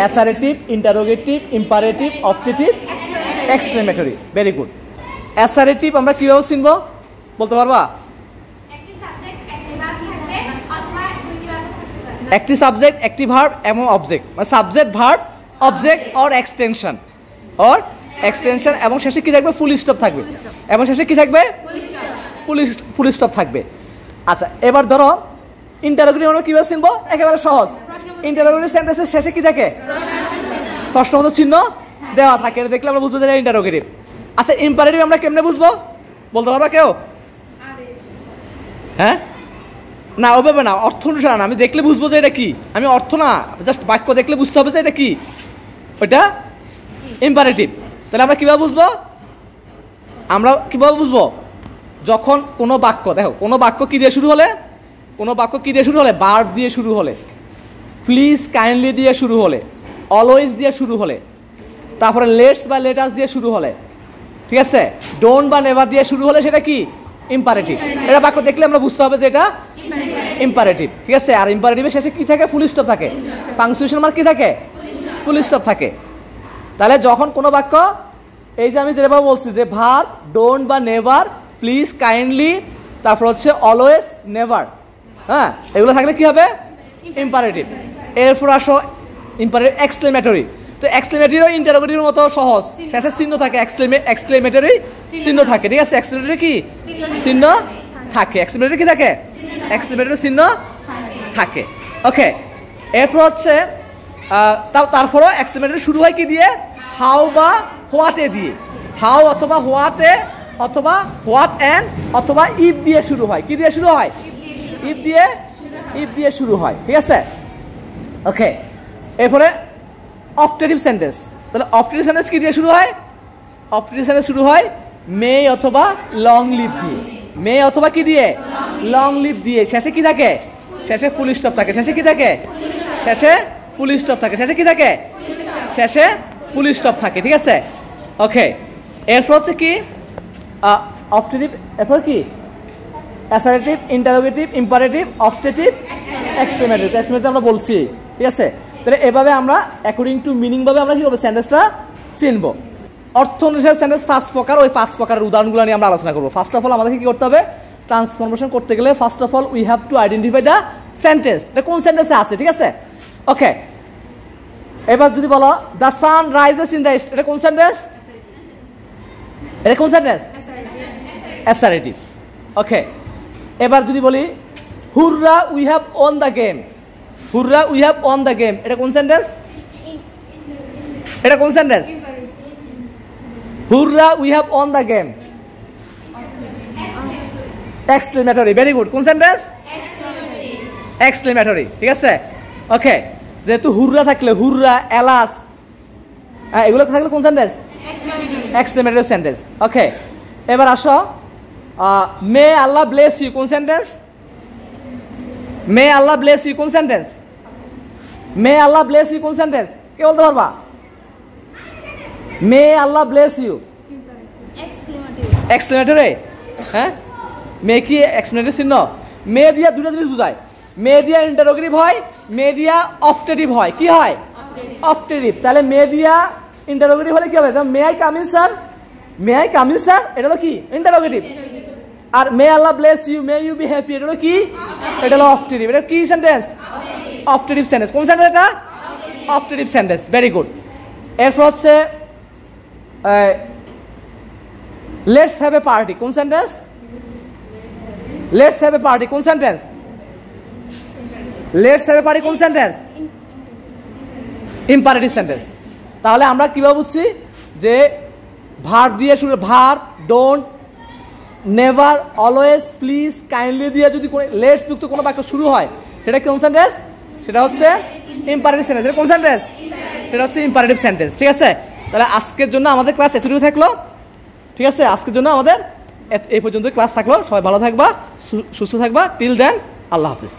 Assertive, interrogative, imperative, objective, exclamatory. Very good. Assertive আমরা কিভাবে চিনব বলতে পারবা? একটি সাবজেক্ট, একটি ভার্ব এবং অবজেক্ট, মানে subject, verb, object or extension এবং শেষে কি থাকবে? ফুল স্টপ থাকবে। এবং শেষে কি থাকবে? ফুল স্টপ থাকবে। আচ্ছা, এবার ধরো ইন্টারোগেটিভ আমরা কিভাবে চিনব? একেবারে সহজ। ইন্টারোগেটিভ সেন্টেন্সের শেষে কি থাকে? প্রশ্নবোধক চিহ্ন দেওয়া থাকে। এটা দেখলে আমরা বুঝবো যে ইন্টারোগেটিভ। আচ্ছা, ইম্পারেটিভ আমরা কেমনে বুঝবো বলতে পারবা কেউ? হ্যাঁ, না ওভাবে না, অর্থ অনুসারে না। আমি দেখলে বুঝবো যে এটা কি, আমি অর্থ না, জাস্ট বাক্য দেখলে বুঝতে হবে যে এটা কি, ওইটা ইম্পারেটিভ। তাহলে আমরা কিভাবে বুঝবো? যখন কোনো বাক্য, দেখো কোনো বাক্য কি দিয়ে শুরু হলে, ভার্ব দিয়ে শুরু হলে, প্লিজ, কাইন্ডলি দিয়ে শুরু হলে, অলওয়েজ দিয়ে শুরু হলে, তারপরে লেটস বা লেটাস দিয়ে শুরু হলে, ঠিক আছে, ডোন্ট বা নেভার দিয়ে শুরু হলে সেটা কি? ইম্পারেটিভ। এটা বাক্য দেখলে আমরা বুঝতে হবে যে এটা ইম্পারেটিভ, ঠিক আছে। আর ইম্পারেটিভের শেষে কি থাকে? ফুল স্টপ থাকে। পাংচুয়েশন মার্ক কি থাকে? ফুল স্টপ থাকে। তাহলে যখন কোনো বাক্য, এই যে আমি যেভাবে বলছি যে ভার্ব, ডোন্ট বা নেভার, প্লিজ, কাইন্ডলি, তারপর হচ্ছে অলওয়েজ, নেভার, হ্যাঁ, এগুলো থাকলে কি হবে? ইম্পারেটিভ। এরপর আসো ইম্পারেটিভ এক্সক্লেমেটরি। তো এক্সক্লেমেটরিও ইন্টারোগেটিভের মতো সহজ, শেষে চিহ্ন থাকে, এক্সক্লেমেটরি চিহ্ন থাকে, ঠিক আছে। এক্সক্লেমেটরি কি চিহ্ন থাকে? এক্সক্লেমেটরি কি থাকে? এক্সক্লেমেটরি চিহ্ন থাকে। ওকে, এরপর হচ্ছে তারপরও এক্সক্লেমেটরি শুরু হয় কি দিয়ে? হাউ বা হোয়াটে দিয়ে। হাউ অথবা হোয়াটে অথবা হোয়াট অ্যান্ড অথবা ইফ দিয়ে শুরু হয়। কি দিয়ে শুরু হয়? ইফ দিয়ে শুরু হয়, ঠিক আছে। ওকে, এরপরে অবজেক্টিভ সেন্টেন্স। তাহলে অবজেক্টিভ সেন্টেন্স কি দিয়ে শুরু হয়? অবজেক্টিভ সেন্টেন্স শুরু হয় মে অথবা লং লিভ দিয়ে। মে অথবা কি দিয়ে? লং লিভ দিয়ে। শেষে কি থাকে? শেষে ফুল স্টপ থাকে। শেষে কি থাকে? শেষে ফুল স্টপ থাকে। শেষে কি থাকে? শেষে ফুল স্টপ থাকে, ঠিক আছে। ওকে, এরপর হচ্ছে কি অবজেক্টিভ, এরপর কি assertive, interrogative, imperative, objective, exclamatory. Exclamatory আমরা বলছি, ঠিক আছে। তাহলে এভাবে আমরা অ্যাকর্ডিং টু মিনিং ভাবে আমরা কি করবো? সেন্টেন্সটা চিনব। অর্থ অনুসারে সেন্টেন্স 5 প্রকার, ওই 5 প্রকারের উদাহরণগুলো নিয়ে আমরা আলোচনা করবো। ফার্স্ট অফ অল আমাদেরকে কি করতে হবে? ট্রান্সফরমেশন করতে গেলে first of all we have to identify the sentence, এটা কোন সেন্টেন্সে আছে, ঠিক আছে। ওকে, এবার যদি বলো the sun rises in the east, এটা কোন সেন্টেন্স? এটা কোন সেন্টেন্স? অ্যাসারেটিভ। ওকে, এবার যদি বলি হুররা we have won the game, হুররা we have won the game, এটা কোন সেন্টেন্স? এটা কোন sentence? হুররা we have won the game, exclamatory. Very good. কোন সেন্টেন্স? এক্সক্লেমেটরি, ঠিক আছে। ওকে, যেহেতু হুররা থাকলে, হুররা, এলাস, এগুলো থাকলে কোন সেন্টেন্স? Exclamatory sentence. ওকে, এবার আসো মে আল্লাহ ব্লেস ইউ, কোন sentence? May Allah bless you কোন sentence? May Allah bless you কোন সেন্টেন্স? কে বলতে পারবা? May Allah bless you exclamatory. হ্যাঁ, মে কি এক্সক্লেমেটরি চিহ্ন? মে দিয়া দুটো জিনিস বুঝায়। মে দিয়া ইন্টারোগেটিভ হয়, মে দিয়া অবজেক্টিভ হয়। কি হয়? অবজেক্টিভ। তাহলে মে দিয়া ইন্টারোগেটিভ হলে কি হবে? May I come in sir, may I come in sir, এটা হলো কি? ইন্টারোগেটিভ। আর may Allah bless you, may you be happy, এটা হলো কি? এটা হলো অবজেক্টিভ। এটা কি সেন্টেন্স? Objective sentence. কোন সেন্টেন্স এটা? Objective sentence. Very good. এরপর হচ্ছে লেটস হ্যাভ এ পার্টি, কোন sentence? Let's have a party কোন sentence? Let's have a party কোন সেন্টেন্স? Imperative sentence. তাহলে আমরা কিভাবে বুঝছি যে ভার্ব দিয়ে শুরু, verb, don't, never, always, please, kindly দিয়ে যদি লেটস যুক্ত কোনো বাক্য শুরু হয় সেটা কোন সেন্টেন্স? সেটা হচ্ছে ইম্পারেটিভ সেন্টেন্স। এটা কোন সেন্টেন্স? সেটা হচ্ছে ইম্পারেটিভ সেন্টেন্স, ঠিক আছে। তাহলে আজকের জন্য আমাদের ক্লাস এতটুকু থাকলো, ঠিক আছে। আজকের জন্য আমাদের এই পর্যন্ত ক্লাস থাকলো। সবাই ভালো থাকবা, সুস্থ থাকবা। টিল দেন, আল্লাহ হাফিজ।